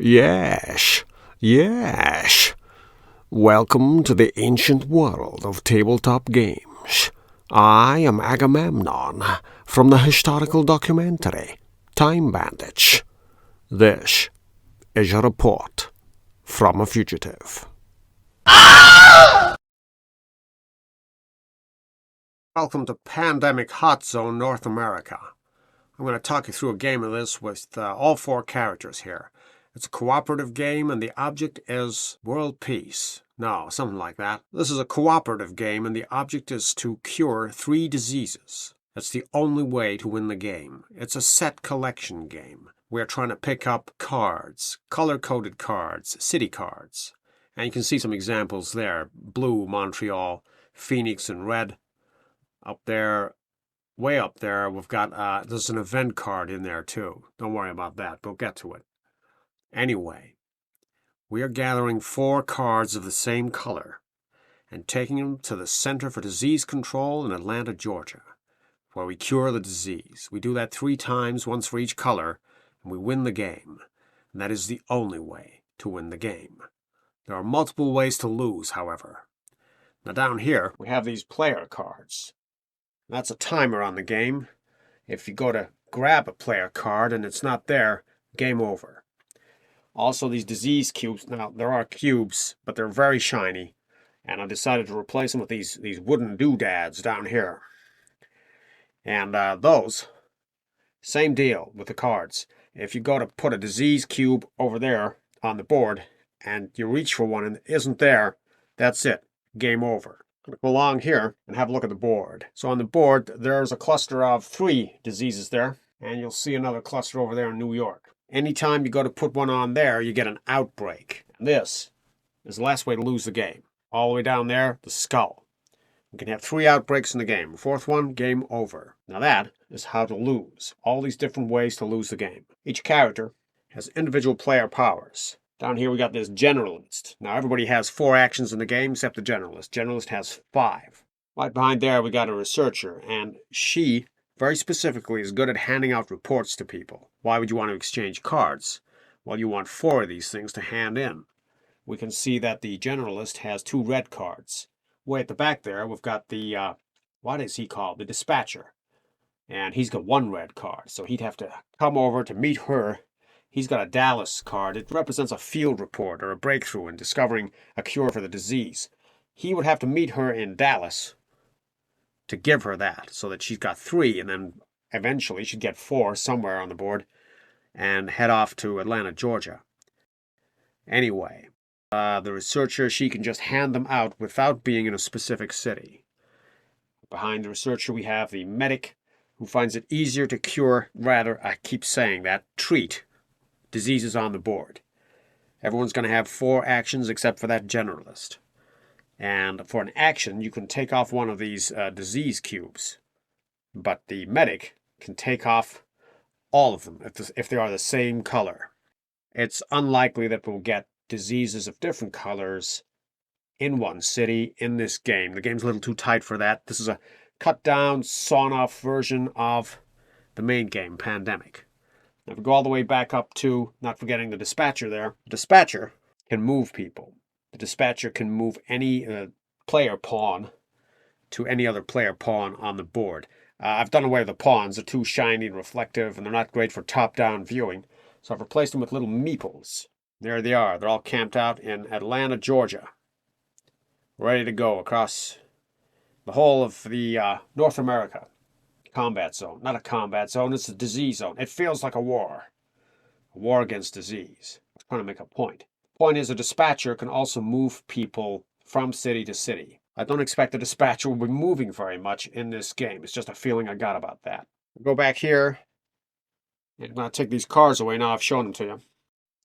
Yes, yes. Welcome to the ancient world of tabletop games. I am Agamemnon from the historical documentary Time Bandits. This is a report from a fugitive. Welcome to Pandemic Hot Zone North America. I'm going to talk you through a game of this with all four characters here. It's a cooperative game and the object is world peace. No, something like that. This is a cooperative game and the object is to cure 3 diseases. That's the only way to win the game. It's a set collection game. We're trying to pick up cards, color-coded cards, city cards. And you can see some examples there. Blue, Montreal, Phoenix, and red. Up there, way up there, we've got, there's an event card in there too. Don't worry about that. We'll get to it. Anyway, we are gathering 4 cards of the same color and taking them to the Center for Disease Control in Atlanta, Georgia, where we cure the disease. We do that 3 times, once for each color, and we win the game. And that is the only way to win the game. There are multiple ways to lose, however. Now down here, we have these player cards. That's a timer on the game. If you go to grab a player card and it's not there, game over. Also, these disease cubes. Now, there are cubes, but they're very shiny. And I decided to replace them with these wooden doodads down here. And those, same deal with the cards. If you go to put a disease cube over there on the board, and you reach for one and it isn't there, that's it. Game over. I'm going to go along here and have a look at the board. So on the board, there's a cluster of 3 diseases there. And you'll see another cluster over there in New York. Anytime you go to put one on there, you get an outbreak. And this is the last way to lose the game. All the way down there, the skull. You can have 3 outbreaks in the game. 4th one, game over. Now that is how to lose. All these different ways to lose the game. Each character has individual player powers. Down here we got this generalist. Now everybody has 4 actions in the game except the generalist. Generalist has 5. Right behind there we got a researcher, and she very specifically is good at handing out reports to people. Why would you want to exchange cards? Well, you want 4 of these things to hand in. We can see that the generalist has 2 red cards. Way at the back there, we've got the, what is he called? The dispatcher. And he's got 1 red card, so he'd have to come over to meet her. He's got a Dallas card. It represents a field report or a breakthrough in discovering a cure for the disease. He would have to meet her in Dallas to give her that, so that she's got 3, and then eventually she'd get 4 somewhere on the board and head off to Atlanta, Georgia. Anyway, the researcher, she can just hand them out without being in a specific city. Behind the researcher, we have the medic, who finds it easier to cure, rather, I keep saying that, treat diseases on the board. Everyone's going to have 4 actions except for that generalist. And for an action, you can take off one of these disease cubes. But the medic can take off all of them if they are the same color. It's unlikely that we'll get diseases of different colors in one city in this game. The game's a little too tight for that. This is a cut-down, sawn-off version of the main game, Pandemic. Now, if we go all the way back up to, not forgetting the dispatcher there, the dispatcher can move people. The dispatcher can move any player pawn to any other player pawn on the board. I've done away with the pawns. They're too shiny and reflective, and they're not great for top-down viewing. So I've replaced them with little meeples. There they are. They're all camped out in Atlanta, Georgia. Ready to go across the whole of the North America combat zone. Not a combat zone, it's a disease zone. It feels like a war. A war against disease. I'm trying to make a point. Point is, a dispatcher can also move people from city to city. I don't expect the dispatcher will be moving very much in this game. It's just a feeling I got about that. Go back here. And I'm going to take these cards away now. I've shown them to you.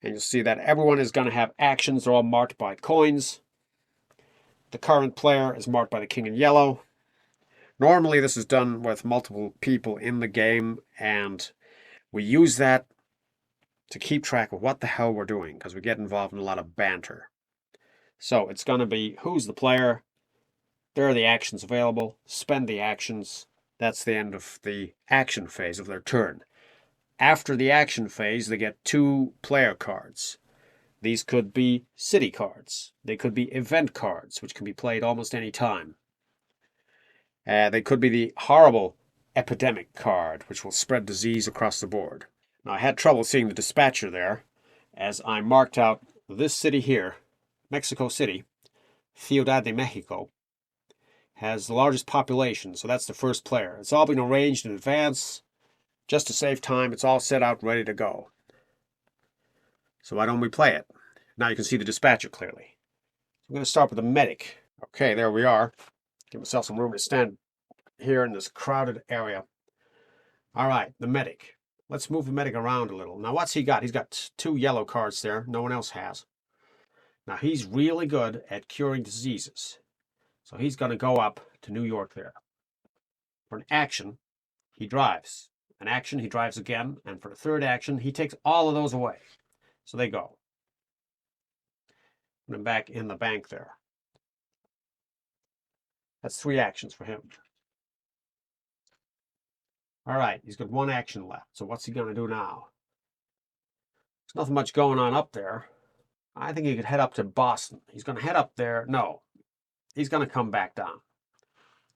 And you'll see that everyone is going to have actions. They're all marked by coins. The current player is marked by the king in yellow. Normally this is done with multiple people in the game, and we use that to keep track of what the hell we're doing, because we get involved in a lot of banter. So it's going to be, who's the player? There are the actions available. Spend the actions. That's the end of the action phase of their turn. After the action phase, they get 2 player cards. These could be city cards. They could be event cards, which can be played almost any time. They could be the horrible epidemic card, which will spread disease across the board. Now, I had trouble seeing the dispatcher there, as I marked out this city here, Mexico City, Ciudad de Mexico, has the largest population, so that's the first player. It's all been arranged in advance. Just to save time, it's all set out ready to go. So why don't we play it? Now you can see the dispatcher clearly. I'm going to start with the medic. Okay, there we are. Give myself some room to stand here in this crowded area. All right, the medic. Let's move the medic around a little. Now, what's he got? He's got 2 yellow cards there. No one else has. Now, he's really good at curing diseases. So he's going to go up to New York there. For an action, he drives. An action, he drives again. And for the third action, he takes all of those away. So they go. Put him back in the bank there. That's 3 actions for him. All right, he's got 1 action left. So what's he going to do now? There's nothing much going on up there. I think he could head up to Boston. He's going to head up there. No, he's going to come back down.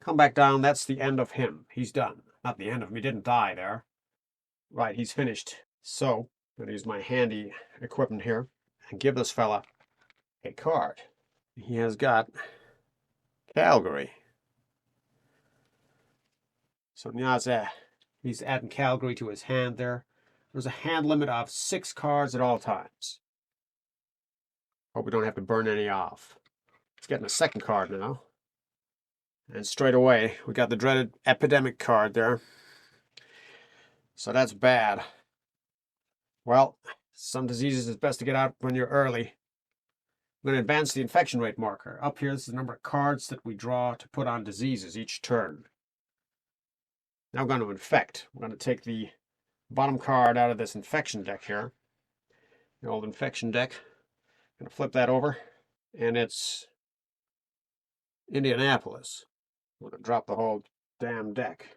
Come back down. That's the end of him. He's done. Not the end of him. He didn't die there. Right, he's finished. So I'm going to use my handy equipment here and give this fella a card. He has got Calgary. So now he's adding Calgary to his hand there. There's a hand limit of 6 cards at all times. Hope we don't have to burn any off. Let's get in the second card now. And straight away, we got the dreaded epidemic card there. So that's bad. Well, some diseases it's best to get out when you're early. I'm going to advance the infection rate marker. Up here, this is the number of cards that we draw to put on diseases each turn. Now we're going to infect. We're going to take the bottom card out of this infection deck here. The old infection deck. I'm going to flip that over. And it's Indianapolis. I'm going to drop the whole damn deck.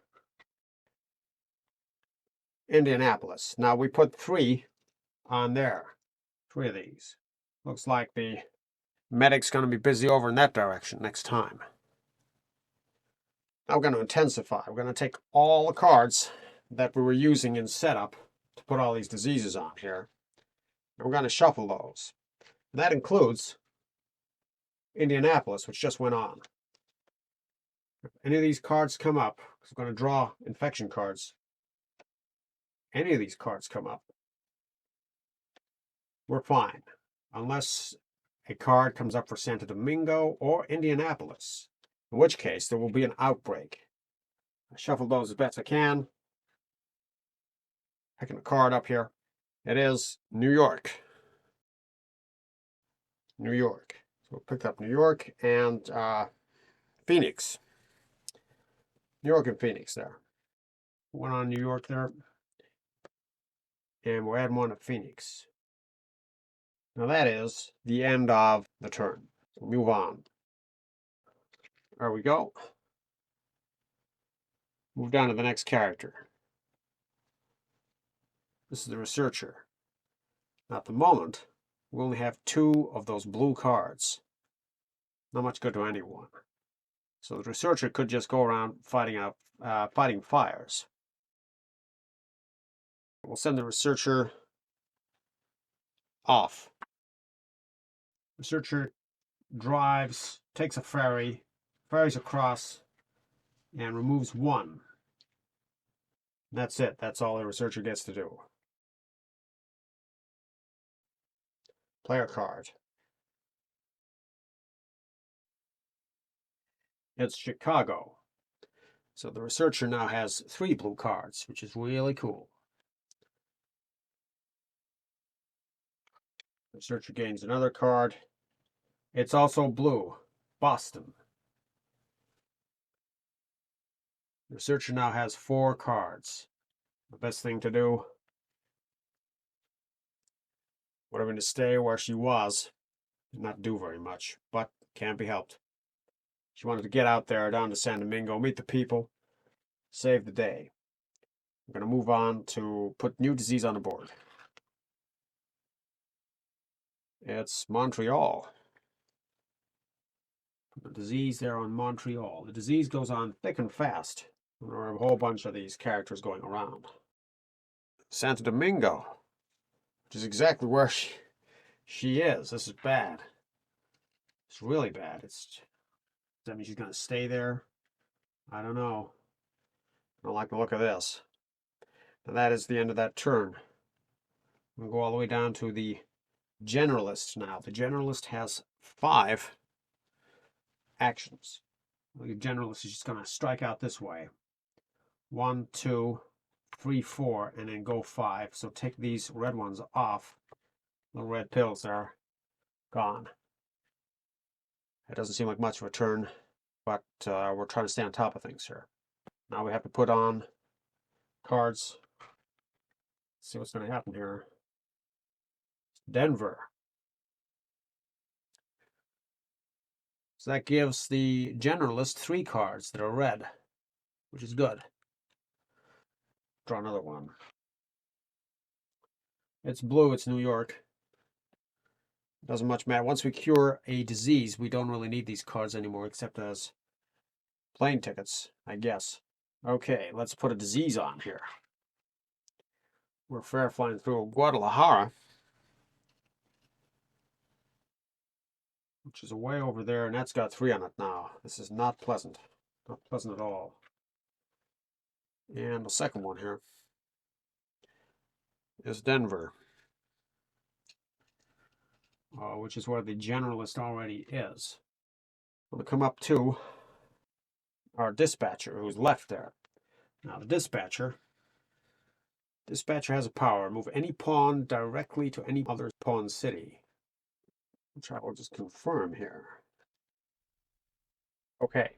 Indianapolis. Now we put 3 on there. 3 of these. Looks like the medic's going to be busy over in that direction next time. Now we're going to intensify. We're going to take all the cards that we were using in setup to put all these diseases on here. And we're going to shuffle those. And that includes Indianapolis, which just went on. If any of these cards come up, because we're going to draw infection cards, any of these cards come up, we're fine. Unless a card comes up for Santo Domingo or Indianapolis, in which case there will be an outbreak. I shuffle those as best I can. Picking a card up here. It is New York. New York. So we picked up New York and Phoenix. New York and Phoenix there. One on New York there. And we're adding 1 to Phoenix. Now that is the end of the turn. So move on. There we go. Move down to the next character. This is the researcher. Now at the moment, we only have 2 of those blue cards. Not much good to anyone. So the researcher could just go around fighting fires. We'll send the researcher off. Researcher drives, takes a ferry, ferries across, and removes 1. That's it. That's all the researcher gets to do. Player card. It's Chicago. So the researcher now has 3 blue cards, which is really cool. The researcher gains another card. It's also blue. Boston. The researcher now has 4 cards. The best thing to do would have been to stay where she was and not do very much, but can't be helped. She wanted to get out there down to San Domingo, meet the people, save the day. I'm going to move on to put new disease on the board. It's Montreal. The disease there on Montreal. The disease goes on thick and fast. There are a whole bunch of these characters going around. Santo Domingo, which is exactly where she is. This is bad. It's really bad. Does that mean she's going to stay there? I don't know. I don't like the look of this. And that is the end of that turn. We'll go all the way down to the generalist now. The generalist has 5 actions. The generalist is just going to strike out this way. 1, 2, 3, 4, and then go 5. So take these red ones off. The red pills are gone. It doesn't seem like much of a turn, but we're trying to stay on top of things here. Now we have to put on cards. Let's see what's going to happen here. Denver. So that gives the generalist 3 cards that are red, which is good. Draw another one. It's blue, it's New York. Doesn't much matter. Once we cure a disease, we don't really need these cards anymore, except as plane tickets, I guess. Okay, let's put a disease on here. We're fair flying through Guadalajara, which is way over there, and that's got 3 on it now. This is not pleasant. Not pleasant at all. And the second one here is Denver, which is where the generalist already is. We'll come up to our dispatcher, who's left there. Now the dispatcher has a power. Move any pawn directly to any other pawn city, which I will just confirm here. Okay.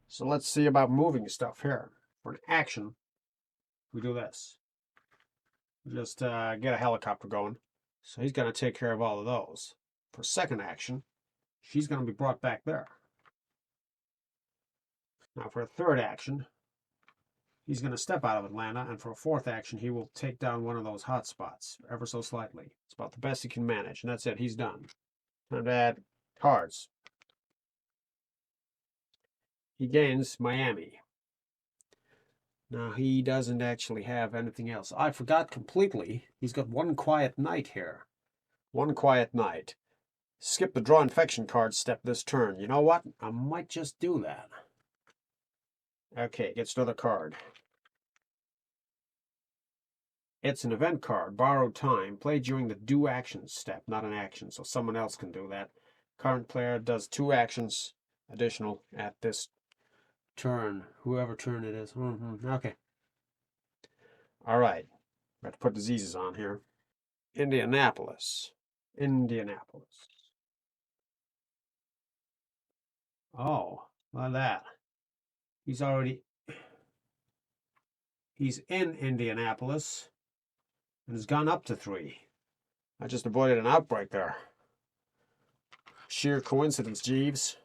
So let's see about moving stuff here. For an action, we do this. We just get a helicopter going. So he's going to take care of all of those. For second action, she's going to be brought back there. Now for a third action, he's going to step out of Atlanta, and for a fourth action, he will take down one of those hot spots, ever so slightly. It's about the best he can manage, and that's it. He's done. Time to add cards. He gains Miami. Now, he doesn't actually have anything else. I forgot completely. He's got one quiet night here. One quiet night. Skip the draw infection card step this turn. You know what? I might just do that. Okay, gets another card. It's an event card. Borrowed time. Played during the do actions step, not an action, so someone else can do that. Current player does 2 actions additional at this turn. Whoever turn it is. Okay. All right. We have to put diseases on here. Indianapolis. Oh, look at that. He's in Indianapolis and has gone up to 3. I just avoided an outbreak there. Sheer coincidence, Jeeves.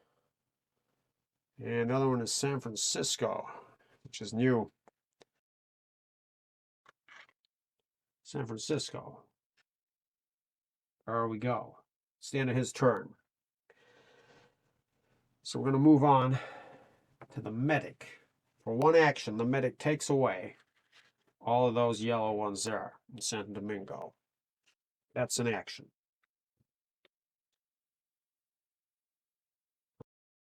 And the other one is San Francisco, which is new. San Francisco. There we go. It's the end of his turn. So we're going to move on to the medic. For one action, the medic takes away all of those yellow ones there in Santo Domingo. That's an action.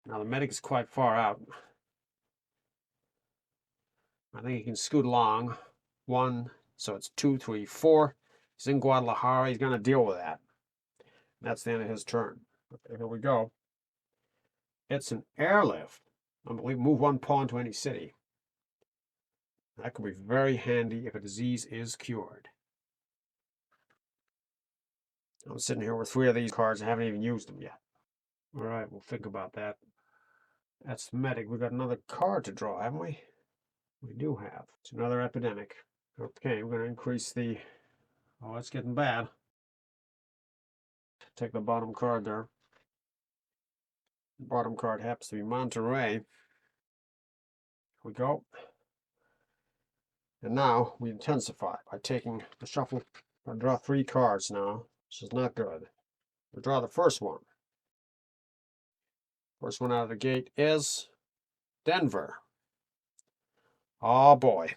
Now the medic is quite far out. I think he can scoot along. 1, so it's 2, 3, 4. He's in Guadalajara. He's going to deal with that. That's the end of his turn. Okay, here we go. It's an airlift. I believe move 1 pawn to any city. That could be very handy if a disease is cured. I'm sitting here with 3 of these cards and haven't even used them yet. All right, we'll think about that. That's the medic. We've got another card to draw, haven't we? We do have. It's another epidemic. Okay, we're going to increase the... Oh, it's getting bad. Take the bottom card there. The bottom card happens to be Monterey. Here we go. And now we intensify by taking the shuffle. I draw 3 cards now. which is not good. We'll draw the first one. First one out of the gate is Denver. Oh boy.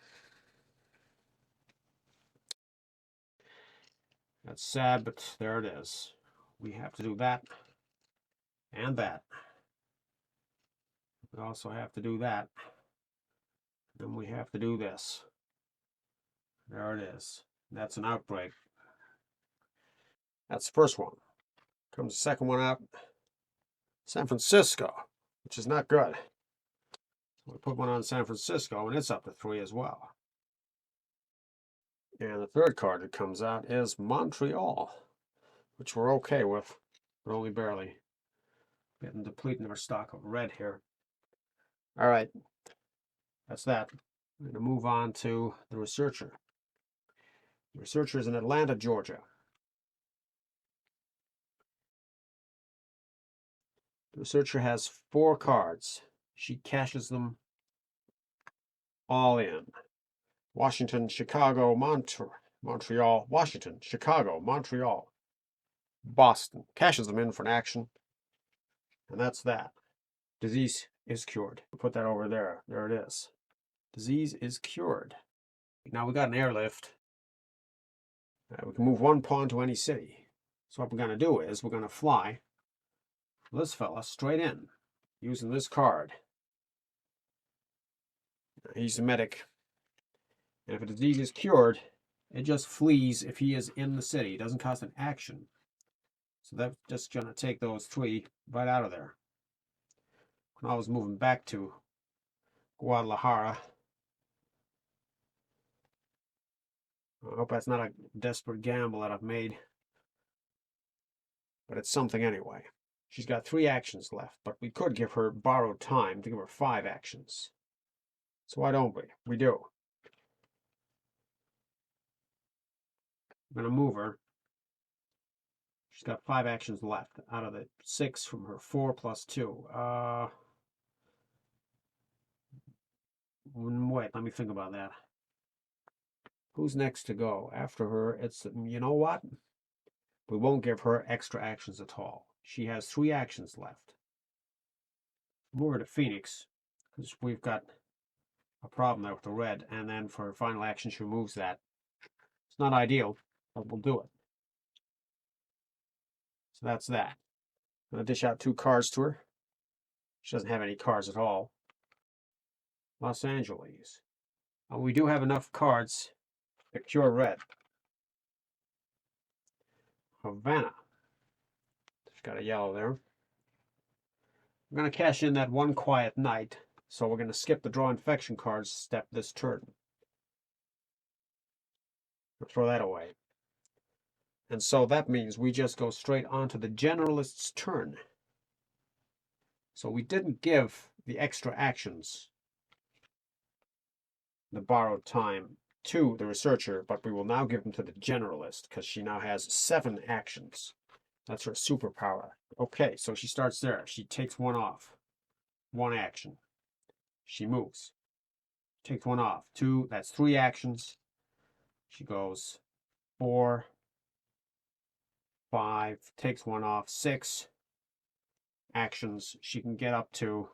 That's sad, but there it is. We have to do that and that. We also have to do that. Then we have to do this. There it is. That's an outbreak. That's the first one. Comes the second one out. San Francisco, which is not good. So we put one on San Francisco, and it's up to 3 as well. And the third card that comes out is Montreal, which we're okay with, but only barely. Getting depleting our stock of red here. All right, that's that. We're going to move on to the researcher. The researcher is in Atlanta, Georgia. The researcher has 4 cards. She cashes them all in. Washington, Chicago, Montreal, Washington, Chicago, Montreal, Boston. Cashes them in for an action. And that's that. Disease is cured. We'll put that over there. There it is. Disease is cured. Now we got an airlift. We can move 1 pawn to any city. So what we're going to do is we're going to fly this fella straight in using this card. He's the medic. And if a disease is cured, it just flees if he is in the city. It doesn't cost an action. So that's just going to take those 3 right out of there. When I was moving back to Guadalajara. I hope that's not a desperate gamble that I've made. But it's something anyway. She's got 3 actions left, but we could give her borrowed time to give her 5 actions. So why don't we? We do. I'm going to move her. She's got 5 actions left out of the 6 from her 4 plus 2. Wait, let me think about that. Who's next to go? After her, it's, you know what? We won't give her extra actions at all. She has 3 actions left. Move her to Phoenix, because we've got a problem there with the red, and then for her final action, she removes that. It's not ideal, but we'll do it. So that's that. I'm going to dish out 2 cards to her. She doesn't have any cards at all. Los Angeles. We do have enough cards to cure red. Havana. She's got a yellow there. I'm going to cash in that 1 quiet night, so we're going to skip the draw infection cards step this turn. I'll throw that away. And so that means we just go straight on to the generalist's turn. So we didn't give the extra actions, the borrowed time, to the researcher, but we will now give them to the generalist because she now has 7 actions. That's her superpower. Okay, so she starts there. She takes 1 off. 1 action. She moves. Takes 1 off. 2, that's 3 actions. She goes 4, 5, takes 1 off. 6 actions. She can get up to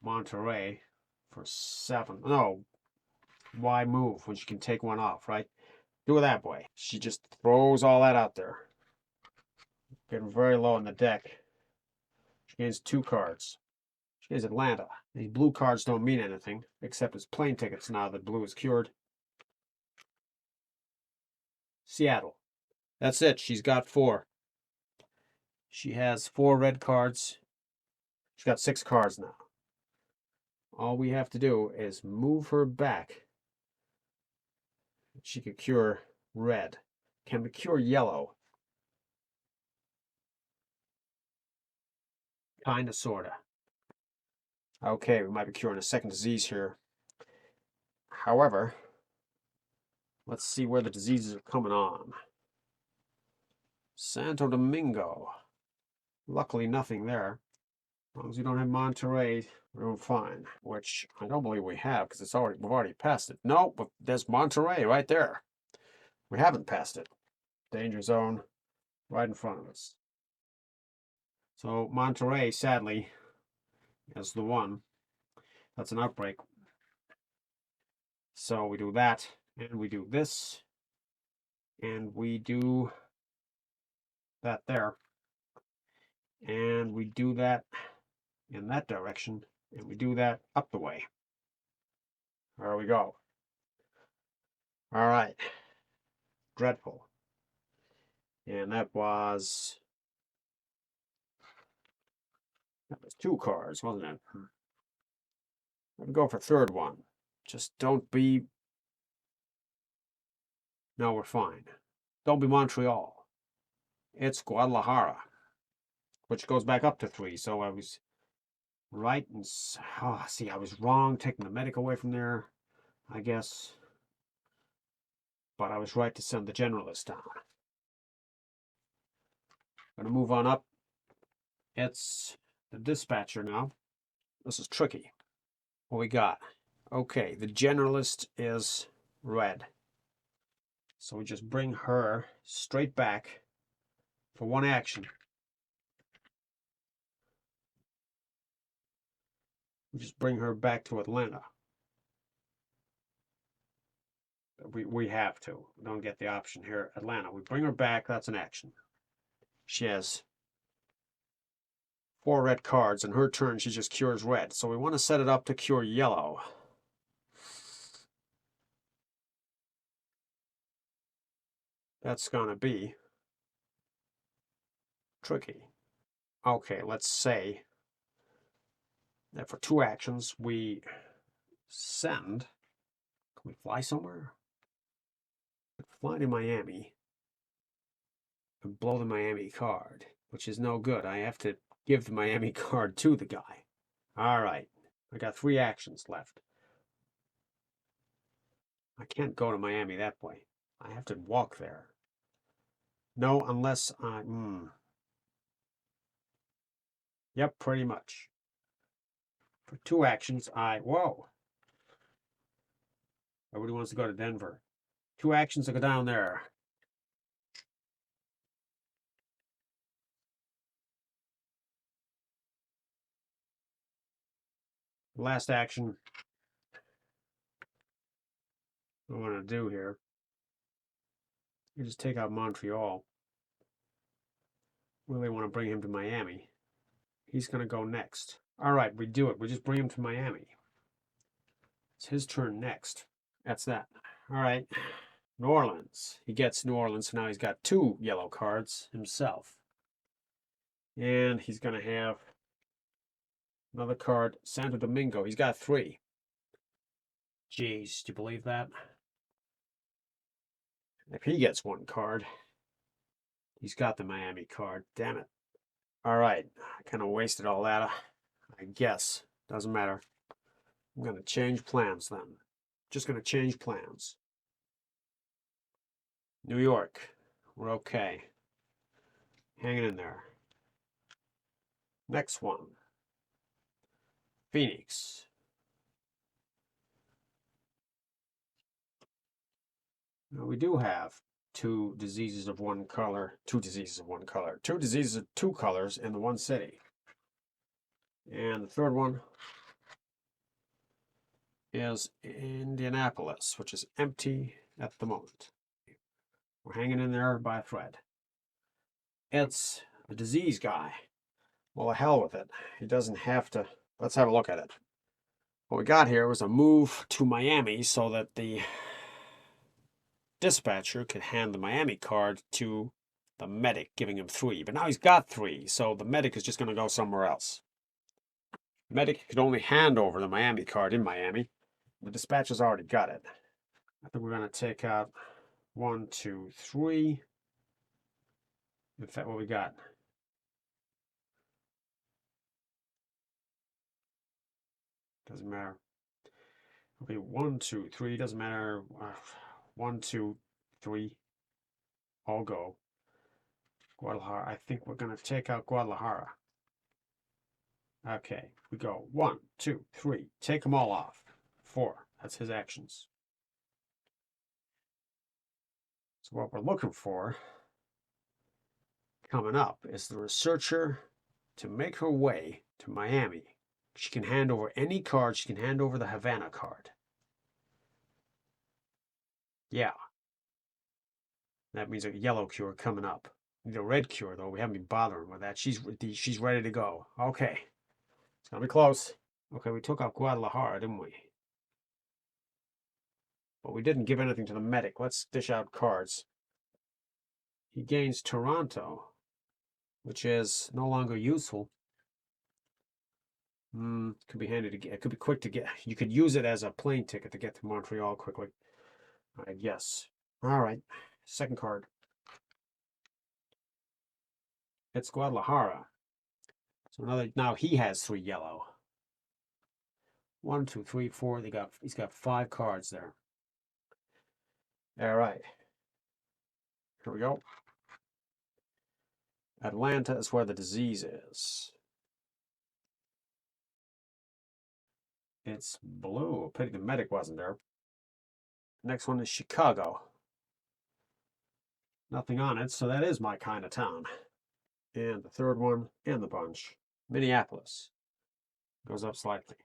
Monterey for 7. No, why move when she can take 1 off, right? Do it that way. She just throws all that out there. Getting very low in the deck. She gains 2 cards. She gains Atlanta. These blue cards don't mean anything, except as plane tickets now that blue is cured. Seattle. That's it. She's got 4. She has 4 red cards. She's got 6 cards now. All we have to do is move her back. She could cure red. Can we cure yellow? Kinda, sorta. Okay, we might be curing a second disease here. However, let's see where the diseases are coming on. Santo Domingo. Luckily, nothing there. As long as we don't have Monterey, we're doing fine. Which I don't believe we have, because we've already passed it. No, but there's Monterey right there. We haven't passed it. Danger zone right in front of us. So Monterey, sadly, is the one. That's an outbreak. So we do that, and we do this, and we do that there, and we do that in that direction, and we do that up the way. There we go. All right. Dreadful. And that was 2 cards, wasn't it? I'd go for third one. Just don't be... No, we're fine. Don't be Montreal. It's Guadalajara, which goes back up to 3. So I was right. And see, I was wrong taking the medic away from there, I guess. But I was right to send the generalist down. Going to move on up. It's the dispatcher now. This is tricky. What we got? Okay, the generalist is red. So we just bring her straight back for 1 action. We just bring her back to Atlanta. We have to. We don't get the option here. Atlanta. We bring her back. That's an action. She has 4 red cards. In her turn, she just cures red. So we want to set it up to cure yellow. That's going to be tricky. Okay, let's say that for 2 actions, we send... Can we fly somewhere? Fly to Miami and blow the Miami card, which is no good. I have to give the Miami card to the guy. All right, I got 3 actions left. I can't go to Miami that way. I have to walk there. No, unless I... Yep, pretty much. For 2 actions, Whoa! Everybody wants to go to Denver. 2 actions to go down there. Last action I want to do here. You just take out Montreal. Really want to bring him to Miami. He's going to go next. All right, we do it. We just bring him to Miami. It's his turn next. That's that. All right. New Orleans. He gets New Orleans, so now he's got 2 yellow cards himself. And he's going to have another card, Santo Domingo. He's got 3. Jeez, do you believe that? If he gets 1 card, he's got the Miami card. Damn it. All right. I kind of wasted all that, I guess. Doesn't matter. I'm going to change plans then. Just going to change plans. New York. We're okay. Hanging in there. Next one. Phoenix. Now we do have 2 diseases of 1 color. 2 diseases of 1 color. 2 diseases of 2 colors in the 1 city. And the third one is Indianapolis, which is empty at the moment. We're hanging in there by a thread. It's a disease guy. Well, the hell with it. He doesn't have to. Let's have a look at it. What we got here was a move to Miami so that the dispatcher could hand the Miami card to the medic, giving him 3. But now he's got 3, so the medic is just going to go somewhere else. The medic could only hand over the Miami card in Miami. The dispatcher's already got it. I think we're going to take out 1, 2, 3. In fact, what we got? Doesn't matter. It'll be 1, 2, 3. Doesn't matter. 1, 2, 3. All go. Guadalajara. I think we're going to take out Guadalajara. Okay. We go 1, 2, 3. Take them all off. 4. That's his actions. So what we're looking for coming up is the researcher to make her way to Miami. She can hand over any card. She can hand over the Havana card. Yeah. That means a yellow cure coming up. Need a red cure, though. We haven't been bothering with that. She's ready to go. Okay. It's going to be close. Okay, we took out Guadalajara, didn't we? But we didn't give anything to the medic. Let's dish out cards. He gains Toronto, which is no longer useful. Could be handy to get. It could be quick to get. You could use it as a plane ticket to get to Montreal quickly. I guess. All right. Second card. It's Guadalajara. So now he has 3 yellow. 1, 2, 3, 4. He's got 5 cards there. All right. Here we go. Atlanta is where the disease is. It's blue. Pity the medic wasn't there. Next one is Chicago. Nothing on it, so that is my kind of town. And the third one in the bunch, Minneapolis. Goes up slightly.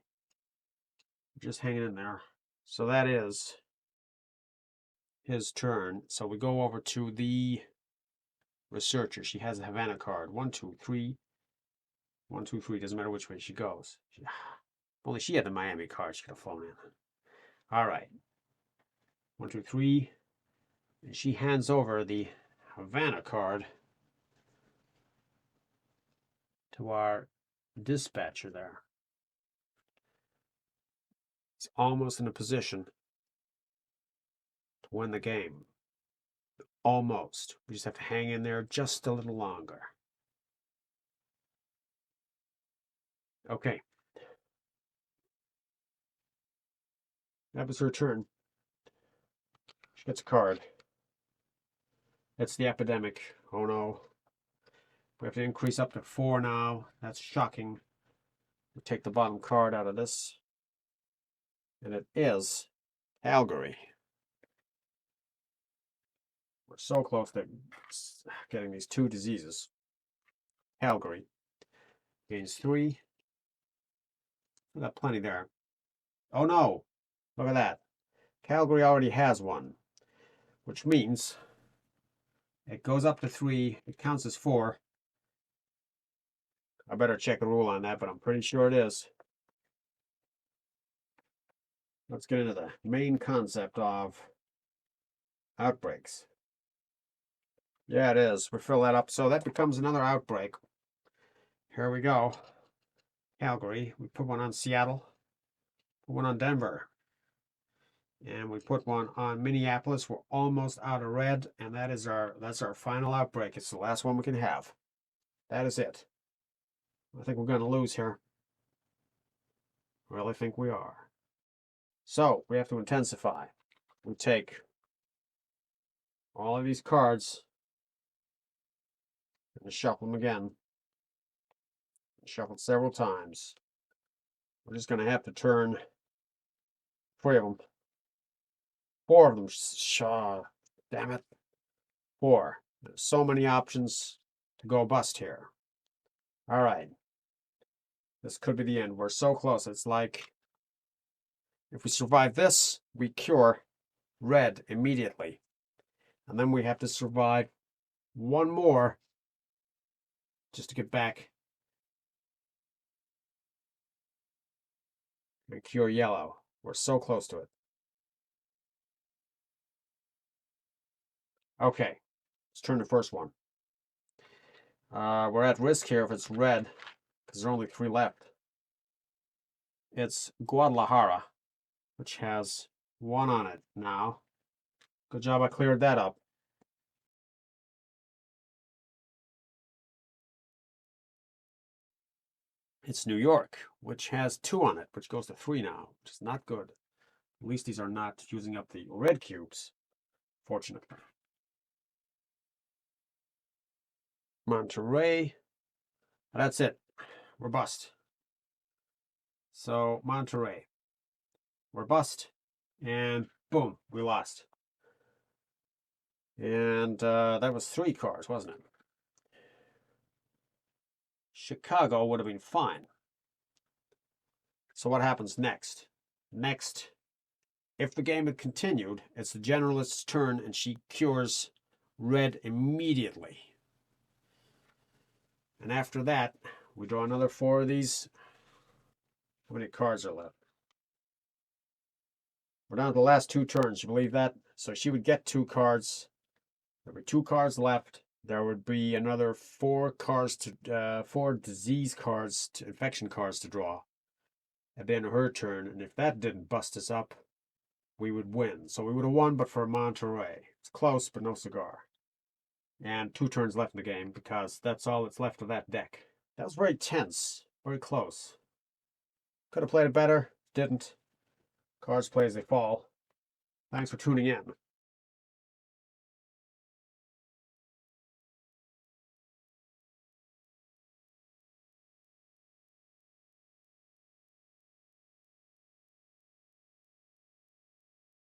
Just hanging in there. So that is his turn. So we go over to the researcher. She has a Havana card. 1, 2, 3. 1, 2, 3. Doesn't matter which way she goes. If only she had the Miami card, she could have flown in. All right. 1, 2, 3. And she hands over the Havana card to our dispatcher there. He's almost in a position to win the game. Almost. We just have to hang in there just a little longer. Okay. That was her turn. She gets a card. It's the epidemic. Oh no. We have to increase up to 4 now. That's shocking. We take the bottom card out of this. And it is Calgary. We're so close to getting these 2 diseases. Calgary gains 3. We got plenty there. Oh no! Look at that. Calgary already has 1, which means it goes up to 3. It counts as 4. I better check the rule on that, but I'm pretty sure it is. Let's get into the main concept of outbreaks. Yeah, it is. We fill that up. So that becomes another outbreak. Here we go. Calgary. We put one on Seattle. Put one on Denver. And we put one on Minneapolis. We're almost out of red, and that's our final outbreak. It's the last one we can have. That is it. I think we're going to lose here. I really think we are. So we have to intensify. We take all of these cards and shuffle them again. Shuffle several times. We're just going to have to turn 3 of them. 4 of them. Damn it. 4. There's so many options to go bust here. All right. This could be the end. We're so close. It's like if we survive this, we cure red immediately. And then we have to survive 1 more just to get back and cure yellow. We're so close to it. Okay, let's turn the first one. We're at risk here if it's red, because there are only 3 left. It's Guadalajara, which has 1 on it now. Good job, I cleared that up. It's New York, which has 2 on it, which goes to 3 now, which is not good. At least these are not using up the red cubes, fortunately. Monterey. That's it. We're bust. So Monterey. We're bust. And boom, we lost. And that was 3 cards, wasn't it? Chicago would have been fine. So what happens next? Next, if the game had continued, it's the generalist's turn and she cures red immediately. And after that, we draw another 4 of these. How many cards are left? We're down to the last 2 turns. You believe that? So she would get 2 cards. There were 2 cards left. There would be another 4 cards to 4 disease cards, infection cards to draw. And then her turn. And if that didn't bust us up, we would win. So we would have won, but for Monterey. It's close, but no cigar. And 2 turns left in the game because that's all that's left of that deck. That was very tense, very close. Could have played it better, didn't. Cards play as they fall. Thanks for tuning in.